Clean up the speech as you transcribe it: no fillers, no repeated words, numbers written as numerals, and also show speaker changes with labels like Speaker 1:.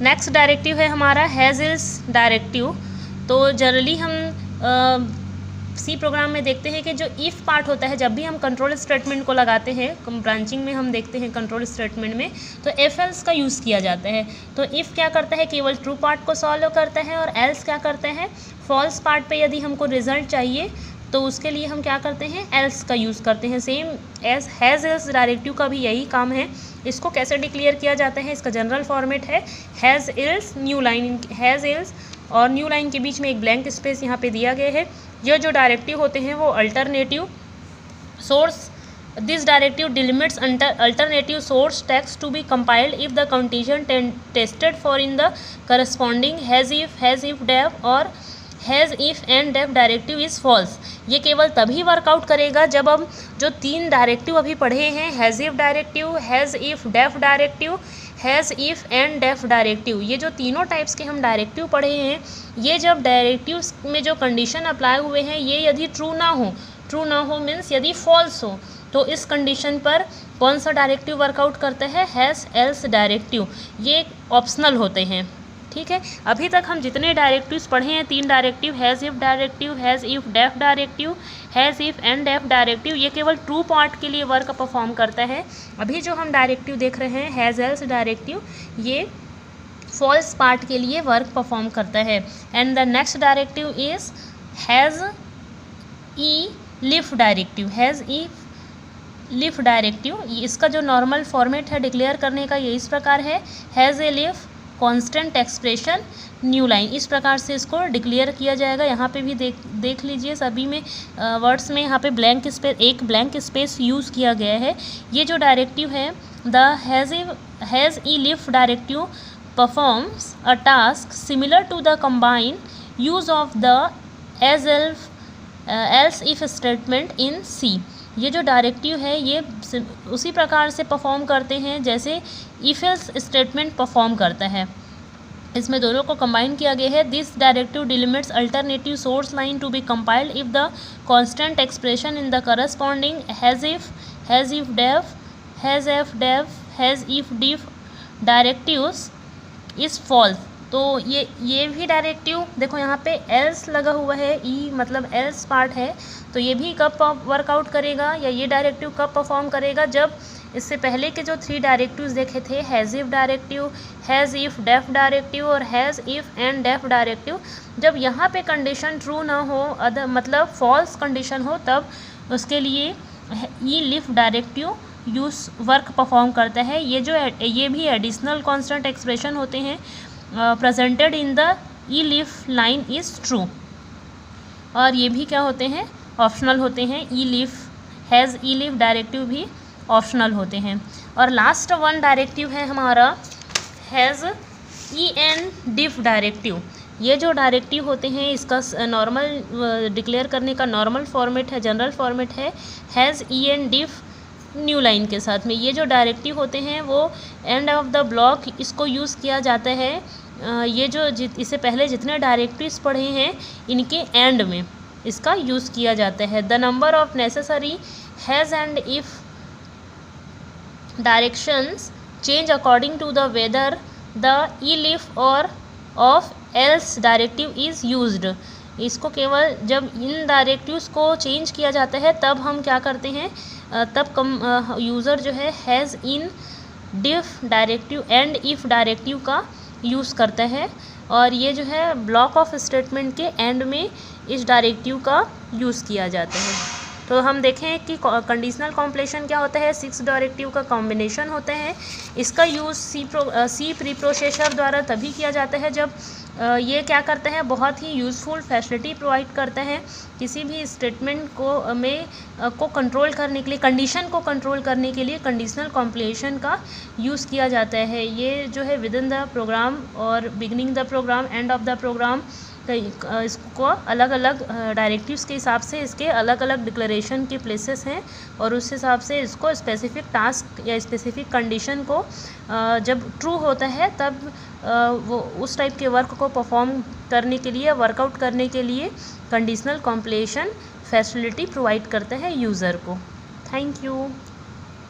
Speaker 1: Next directive है हमारा has is directive. तो जनरली हम सी प्रोग्राम में देखते हैं कि जो इफ़ पार्ट होता है, जब भी हम कंट्रोल स्टेटमेंट को लगाते हैं ब्रांचिंग में, हम देखते हैं कंट्रोल स्टेटमेंट में तो एफ एल्स का यूज़ किया जाता है। तो इफ़ क्या करता है, केवल ट्रू पार्ट को सॉल्व करता है, और एल्स क्या करता है, फॉल्स पार्ट पे यदि हमको रिजल्ट चाहिए तो उसके लिए हम क्या करते हैं, एल्स का यूज़ करते हैं। Same as hash else directive का भी यही काम है। इसको कैसे डिक्लेयर किया जाता है, इसका जनरल फॉर्मेट है has else new line, has else और न्यू लाइन के बीच में एक ब्लैंक स्पेस यहाँ पे दिया गया है। ये जो डायरेक्टिव होते हैं वो alternative source, this directive delimits alternative source text to be compiled if the condition tested for in the corresponding hash if def और hash if and def directive is false. ये केवल तभी वर्कआउट करेगा जब हम जो 3 डायरेक्टिव अभी पढ़े हैं, hash if directive, hash if def directive, hash if and def directive, ये जो तीनों टाइप्स के हम डायरेक्टिव पढ़े हैं, ये जब डायरेक्टिव में जो कंडीशन अप्लाई हुए हैं ये यदि ट्रू ना हो मीन्स यदि फॉल्स हो, तो इस कंडीशन पर कौन सा डायरेक्टिव वर्कआउट करता है, हैज़ एल्स डायरेक्टिव। ये ऑप्शनल होते हैं, ठीक है। अभी तक हम जितने डायरेक्टिव्स पढ़े हैं, 3 directive, hash if directive, hash if def directive, hash if and def directive, ये केवल ट्रू पार्ट के लिए वर्क परफॉर्म करता है। अभी जो हम डायरेक्टिव देख रहे हैं हैज़ एल्स डायरेक्टिव, ये फॉल्स पार्ट के लिए वर्क परफॉर्म करता है। And the next directive is hash elif directive, has elif directive. इसका जो नॉर्मल फॉर्मेट है डिक्लेयर करने का, ये इस प्रकार है, हैज़ ए लिफ कांस्टेंट एक्सप्रेशन न्यू लाइन, इस प्रकार से इसको डिक्लेयर किया जाएगा। यहाँ पे भी देख लीजिए सभी में वर्ड्स में यहाँ पे एक ब्लैंक स्पेस यूज़ किया गया है। ये जो डायरेक्टिव है the hash elif directive performs a task similar to the combined use of the as else if statement in C. ये जो डायरेक्टिव है ये उसी प्रकार से परफॉर्म करते हैं जैसे इफ एल्स स्टेटमेंट परफॉर्म करता है। इसमें दोनों को कंबाइन किया गया है। This directive delimits alternative source line to be compiled if the constant expression in the corresponding hash if def, hash F def, hash if def directives is false. तो ये भी डायरेक्टिव देखो यहाँ पे एल्स लगा हुआ है, ई मतलब एल्स पार्ट है, तो ये भी कब वर्कआउट करेगा या ये डायरेक्टिव कब परफॉर्म करेगा, जब इससे पहले के जो 3 डायरेक्टिव्स देखे थे, hash if directive, hash if def directive और hash if and def directive, जब यहाँ पे कंडीशन ट्रू ना हो, मतलब फॉल्स कंडीशन हो, तब उसके लिए ई लिफ डायरेक्टिव यूज वर्क परफॉर्म करता है। ये भी एडिशनल कांस्टेंट एक्सप्रेशन होते हैं प्रेजेंटेड इन द ई लिफ लाइन इज़ ट्रू, और ये भी क्या होते हैं, ऑप्शनल होते हैं। ई लिफ, हैज़ ई लिफ डायरेक्टिव भी ऑप्शनल होते हैं। और लास्ट वन डायरेक्टिव है हमारा has E and diff directive. ये जो डायरेक्टिव होते हैं इसका नॉर्मल डिक्लेयर करने का नॉर्मल फॉर्मेट है, जनरल फॉर्मेट है has E and diff new line के साथ में। ये जो डायरेक्टिव होते हैं वो एंड ऑफ द ब्लॉक इसको यूज़ किया जाता है। ये जो इससे पहले जितने डायरेक्टिव्स पढ़े हैं इनके एंड में इसका यूज़ किया जाता है। The number of necessary hash end if directions change according to the whether the elif or of else directive is used. इसको केवल जब इन डायरेक्टिव्स को चेंज किया जाता है तब हम क्या करते हैं, तब यूज़र जो है has in diff directive and if directive का यूज़ करता है, और ये जो है ब्लॉक ऑफ स्टेटमेंट के एंड में इस डायरेक्टिव का यूज़ किया जाता है। तो हम देखें कि कंडीशनल कॉम्प्लेशन क्या होता है, 6 डायरेक्टिव का कॉम्बिनेशन होता है। इसका यूज़ सी प्रीप्रोसेसर द्वारा तभी किया जाता है जब ये क्या करता है, बहुत ही यूज़फुल फैसिलिटी प्रोवाइड करता है किसी भी स्टेटमेंट को कंट्रोल करने के लिए, कंडीशन को कंट्रोल करने के लिए कंडीशनल कॉम्प्लेशन का यूज़ किया जाता है। ये जो है विद इन द प्रोग्राम और beginning the program, end of the program, इसको अलग अलग डायरेक्टिव्स के हिसाब से इसके अलग अलग डिक्लेरेशन के प्लेसेस हैं, और उस हिसाब से इसको स्पेसिफिक टास्क या स्पेसिफिक कंडीशन को जब ट्रू होता है तब वो उस टाइप के वर्क को परफॉर्म करने के लिए, वर्कआउट करने के लिए कंडीशनल कॉम्प्लेशन फैसिलिटी प्रोवाइड करता है यूज़र को। Thank you.